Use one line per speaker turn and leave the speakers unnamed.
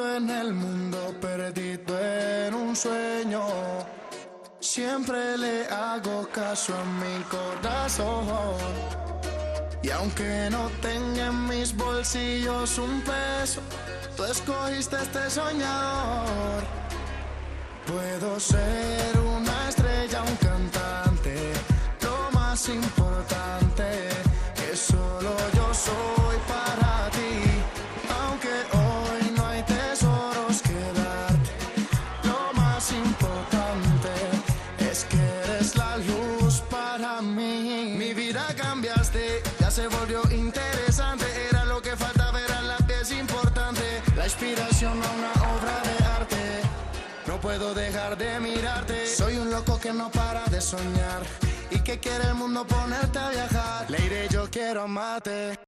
Ando en el mundo perdido en un sueño. Siempre le hago caso a mi corazón. Y aunque no tenga en mis bolsillos un peso, tú escogiste este soñador. Puedo ser una estrella, un cantante, lo más importante que solo yo soy para ti. Aunque hoy no hay tesoros que darte, lo más importante es que eres la luz para mí. Mi vida cambiaste, ya se volvió interesante. Era lo que faltaba, era la pieza importante, la inspiración a una obra de arte. No puedo dejar de mirarte. Soy un loco que no para de soñar y que quiere el mundo ponerte a viajar. Lady, yo quiero amarte.